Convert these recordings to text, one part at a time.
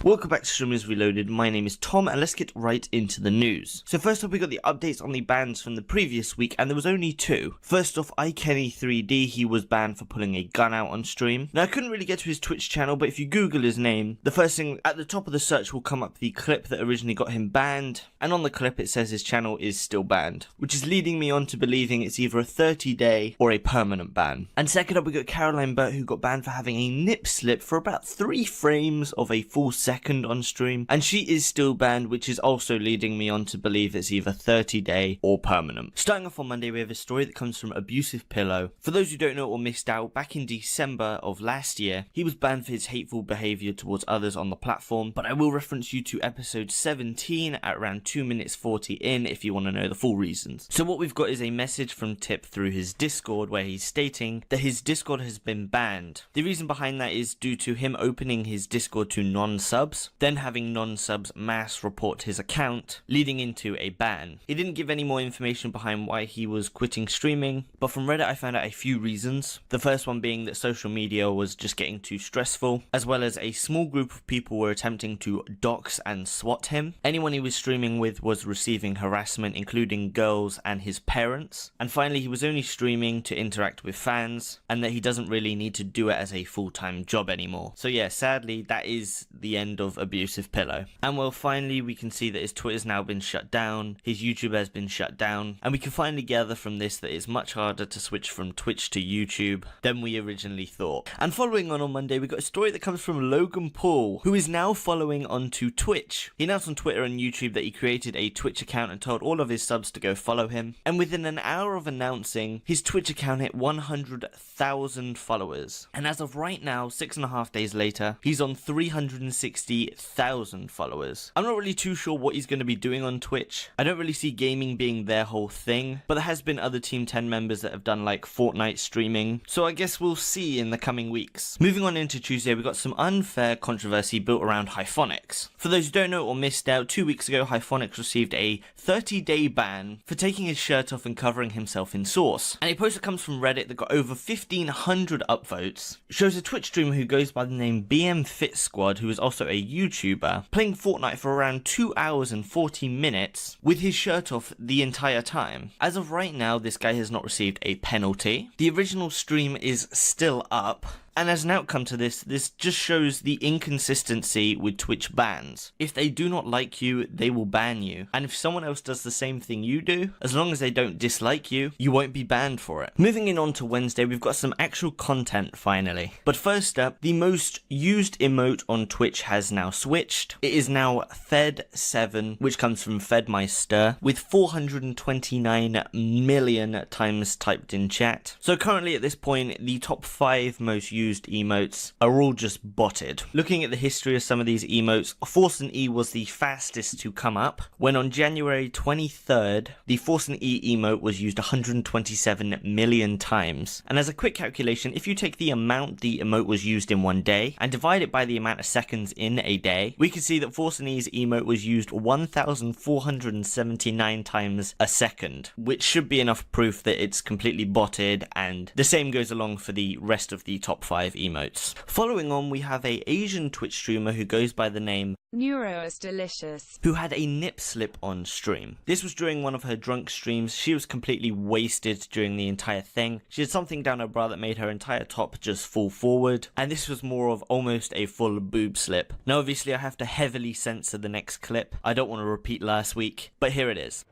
Welcome back to Streamers Reloaded. My name is Tom and let's get right into the news. So first up we got the updates on the bans from the previous week and there was only two. First off, iKenny3D, he was banned for pulling a gun out on stream. Now I couldn't really get to his Twitch channel, but if you Google his name, the first thing at the top of the search will come up the clip that originally got him banned, and on the clip it says his channel is still banned, which is leading me on to believing it's either a 30-day or a permanent ban. And second up we got Caroline Burt, who got banned for having a nip slip for about 3 frames of a full second on stream, and she is still banned, which is also leading me on to believe it's either 30-day or permanent. Starting off on Monday we have a story that comes from Abusive Pillow. For those who don't know or missed out, back in December of last year he was banned for his hateful behaviour towards others on the platform, but I will reference you to episode 17 at around 2 minutes 40 in if you want to know the full reasons. So what we've got is a message from Tip through his Discord where he's stating that his Discord has been banned. The reason behind that is due to him opening his Discord to non-subs, then having non-subs mass report his account, leading into a ban. He didn't give any more information behind why he was quitting streaming, but from Reddit I found out a few reasons. The first one being that social media was just getting too stressful, as well as a small group of people were attempting to dox and swat him. Anyone he was streaming with was receiving harassment, including girls and his parents. And finally, he was only streaming to interact with fans, and that he doesn't really need to do it as a full-time job anymore. So yeah, sadly, that is the end of Abusive Pillow. And well, finally, we can see that his Twitter's now been shut down, his YouTube has been shut down, and we can finally gather from this that it's much harder to switch from Twitch to YouTube than we originally thought. And following on Monday, we got a story that comes from Logan Paul, who is now following onto Twitch. He announced on Twitter and YouTube that he created a Twitch account and told all of his subs to go follow him. And within an hour of announcing, his Twitch account hit 100,000 followers. And as of right now, 6.5 days later, he's on 360,000 followers. I'm not really too sure what he's going to be doing on Twitch. I don't really see gaming being their whole thing, but there has been other Team 10 members that have done like Fortnite streaming, so I guess we'll see in the coming weeks. Moving on into Tuesday, we got some unfair controversy built around Hyphonics. For those who don't know or missed out, 2 weeks ago Hyphonics received a 30-day ban for taking his shirt off and covering himself in sauce. And a post that comes from Reddit that got over 1,500 upvotes shows a Twitch streamer who goes by the name BM Fit Squad, who is also a YouTuber, playing Fortnite for around 2 hours and 40 minutes with his shirt off the entire time. As of right now, this guy has not received a penalty. The original stream is still up. And as an outcome to this just shows the inconsistency with Twitch bans. If they do not like you, they will ban you. And if someone else does the same thing you do, as long as they don't dislike you, you won't be banned for it. Moving in on to Wednesday, we've got some actual content finally. But first up, the most used emote on Twitch has now switched. It is now Fed7, which comes from Fedmeister, with 429 million times typed in chat. So currently at this point, the top 5 most used emotes are all just botted. Looking at the history of some of these emotes, ForsenE was the fastest to come up, when on January 23rd, the ForsenE emote was used 127 million times. And as a quick calculation, if you take the amount the emote was used in one day and divide it by the amount of seconds in a day, we can see that ForsenE's emote was used 1,479 times a second, which should be enough proof that it's completely botted, and the same goes along for the rest of the top 5 emotes. Following on, we have a Asian Twitch streamer who goes by the name Neuro is delicious, who had a nip slip on stream. This was during one of her drunk streams. She was completely wasted during the entire thing. She had something down her bra that made her entire top just fall forward, and this was more of almost a full boob slip. Now obviously I have to heavily censor the next clip. I don't want to repeat last week, but here it is.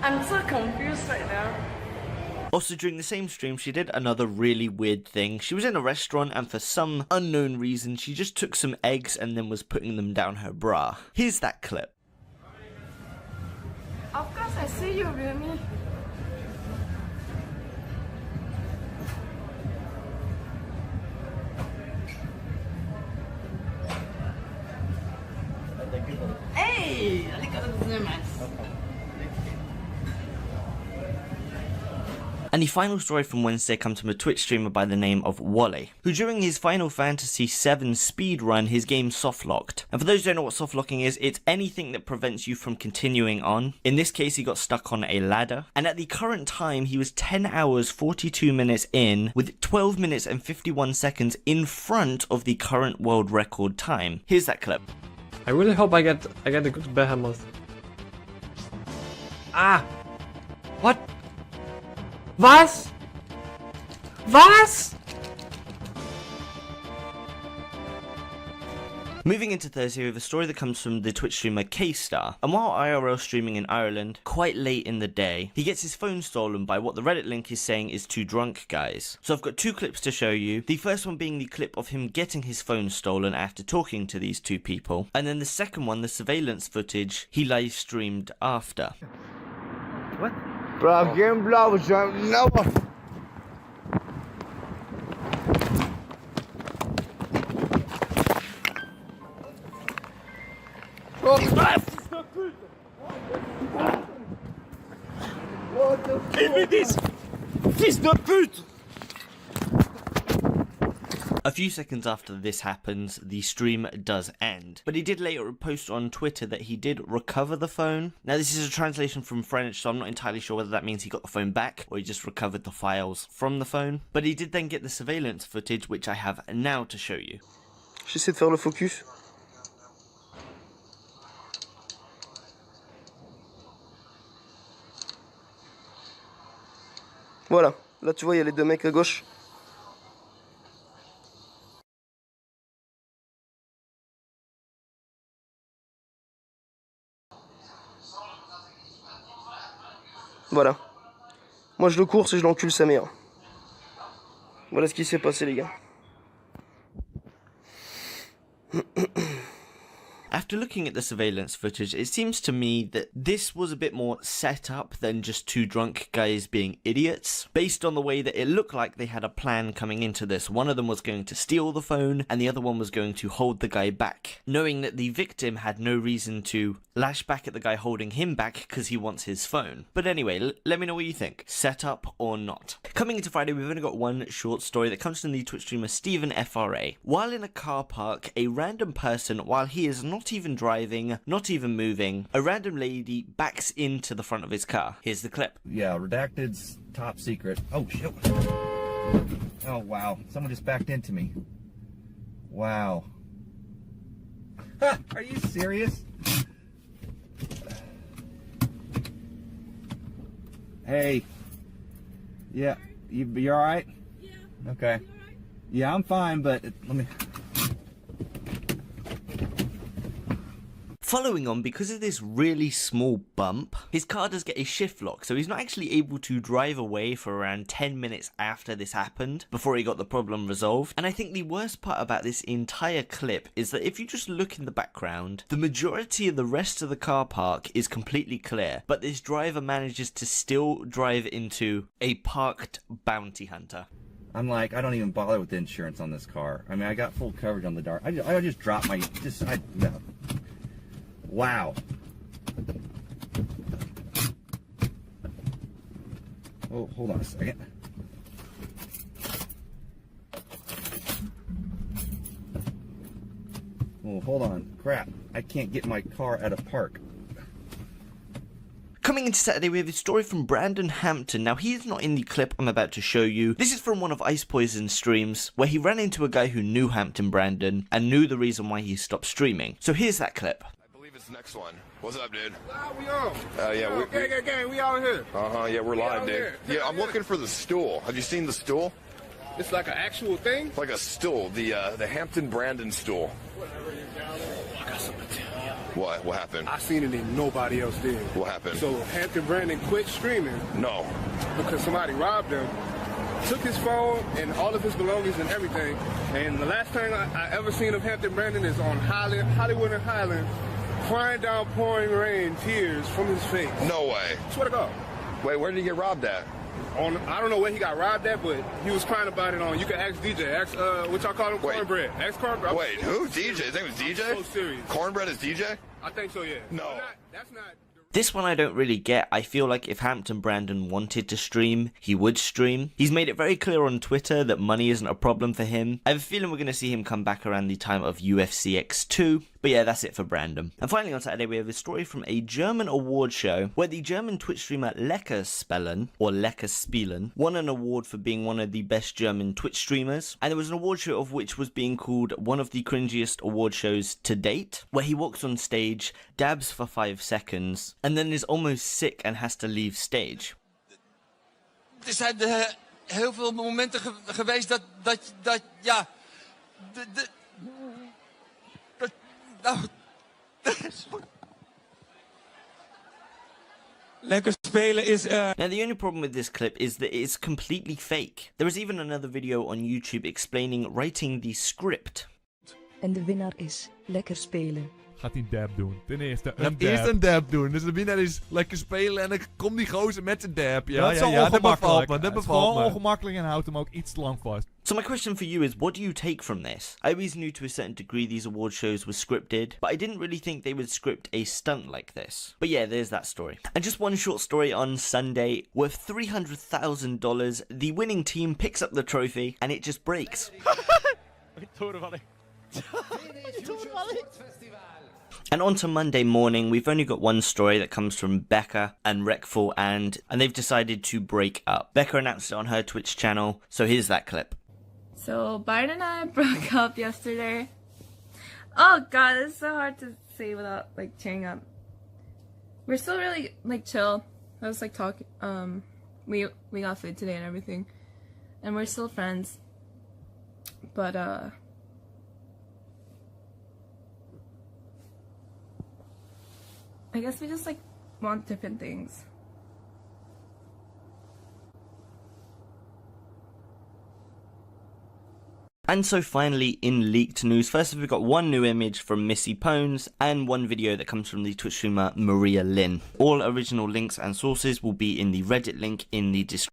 I'm so confused right now. Also, during the same stream, she did another really weird thing. She was in a restaurant and for some unknown reason, she just took some eggs and then was putting them down her bra. Here's that clip. Of course I see you, Rumi. Hey! And the final story from Wednesday comes from a Twitch streamer by the name of Wally, who during his Final Fantasy VII speed run, his game soft-locked. And for those who don't know what soft-locking is, it's anything that prevents you from continuing on. In this case, he got stuck on a ladder, and at the current time, he was 10 hours 42 minutes in, with 12 minutes and 51 seconds in front of the current world record time. Here's that clip. I really hope I get a good behemoth. Ah! What? Was? Was? Moving into Thursday, we have a story that comes from the Twitch streamer K-Star, and while IRL streaming in Ireland, quite late in the day, he gets his phone stolen by what the Reddit link is saying is two drunk guys. So I've got two clips to show you, the first one being the clip of him getting his phone stolen after talking to these two people, and then the second one, the surveillance footage he live streamed after. What? Bro, I'm getting blown, no. Give me this! Fils de pute! A few seconds after this happens, the stream does end. But he did later post on Twitter that he did recover the phone. Now this is a translation from French, so I'm not entirely sure whether that means he got the phone back or he just recovered the files from the phone. But he did then get the surveillance footage, which I have now to show you. J'essaie de faire le focus. Voilà, là tu vois, il y a les deux mecs à gauche. Voilà. Moi je le course et je l'encule sa mère. Voilà ce qui s'est passé les gars. After looking at the surveillance footage, it seems to me that this was a bit more set up than just two drunk guys being idiots, based on the way that it looked like they had a plan coming into this. One of them was going to steal the phone, and the other one was going to hold the guy back, knowing that the victim had no reason to lash back at the guy holding him back because he wants his phone. But anyway, let me know what you think. Set up or not? Coming into Friday, we've only got one short story that comes from the Twitch streamer Stephen FRA. While in a car park, a random person, while he is not even driving, not even moving, a random lady backs into the front of his car. Here's the clip. Yeah, redacted's top secret. Oh, shit. Oh, wow. Someone just backed into me. Wow. Are you serious? Hey. Yeah, you all right? Yeah. Okay. Yeah, I'm fine, but let me... Following on, because of this really small bump, his car does get a shift lock, so he's not actually able to drive away for around 10 minutes after this happened, before he got the problem resolved. And I think the worst part about this entire clip is that if you just look in the background, the majority of the rest of the car park is completely clear, but this driver manages to still drive into a parked bounty hunter. I'm like, I don't even bother with the insurance on this car. I mean, I got full coverage on the dark. I just dropped my... no. Wow. Oh, hold on a second. Oh, hold on. Crap. I can't get my car out of park. Coming into Saturday, we have a story from Brandon Hampton. Now, he is not in the clip I'm about to show you. This is from one of Ice Poison's streams, where he ran into a guy who knew Hampton Brandon, and knew the reason why he stopped streaming. So here's that clip. I believe it's the next one. What's up, dude? We on. Yeah, Gang, we out here. yeah, we're live, out dude. here. Yeah, I'm looking for the stool. Have you seen the stool? It's like an actual thing? It's like a stool, the Hampton Brandon stool. I got something to tell you. What? What happened? I seen it and nobody else did. What happened? So Hampton Brandon quit streaming No. because somebody robbed him, took his phone and all of his belongings and everything. And the last time I ever seen of Hampton Brandon is on Hollywood and Highland, crying down pouring rain, tears from his face. No way. Swear to God. Wait, where did he get robbed at? I don't know where he got robbed at, but he was crying about it on. You can ask DJ. Ask what y'all call him, Wait. Cornbread. Ask Cornbread. Wait, who? DJ? His name was DJ? So serious. Cornbread is DJ? I think so, yeah. No. That's not This one I don't really get. I feel like if Hampton Brandon wanted to stream, he would stream. He's made it very clear on Twitter that money isn't a problem for him. I have a feeling we're going to see him come back around the time of UFC X2. But yeah, that's it for Brandon. And finally on Saturday, we have a story from a German award show where the German Twitch streamer Leckerspielen, or Leckerspielen, won an award for being one of the best German Twitch streamers. And there was an award show of which was being called one of the cringiest award shows to date, where he walks on stage, dabs for 5 seconds, and then is almost sick and has to leave stage. Zijn heel veel momenten geweest dat ja. Lekker spelen is Now the only problem with this clip is that it's completely fake. There is even another video on YouTube explaining writing the script. En de winnaar is Lekker spelen. Gaat hij een dab doen. Ten eerste een dab. Eerst een dab doen. Dus de winnaar is lekker spelen en dan komt die gozer met zijn dab. Ja, dat is ongemakkelijk. Dat is gewoon ongemakkelijk en houdt hem ook iets te lang vast. So my question for you is, what do you take from this? I always knew to a certain degree these award shows were scripted, but I didn't really think they would script a stunt like this. But yeah, there's that story. And just one short story on Sunday, worth $300,000, the winning team picks up the trophy and it just breaks. And on to Monday morning, we've only got one story that comes from Becka and Reckful, and they've decided to break up. Becka announced it on her Twitch channel, so here's that clip. So Bart and I broke up yesterday. Oh god, it's so hard to say without like tearing up. We're still really like chill. I was like talking. We got food today and everything, and we're still friends. But I guess we just like want different things. And so finally, in leaked news, first we've got one new image from Missy Pones and one video that comes from the Twitch streamer Maria Lynn. All original links and sources will be in the Reddit link in the description.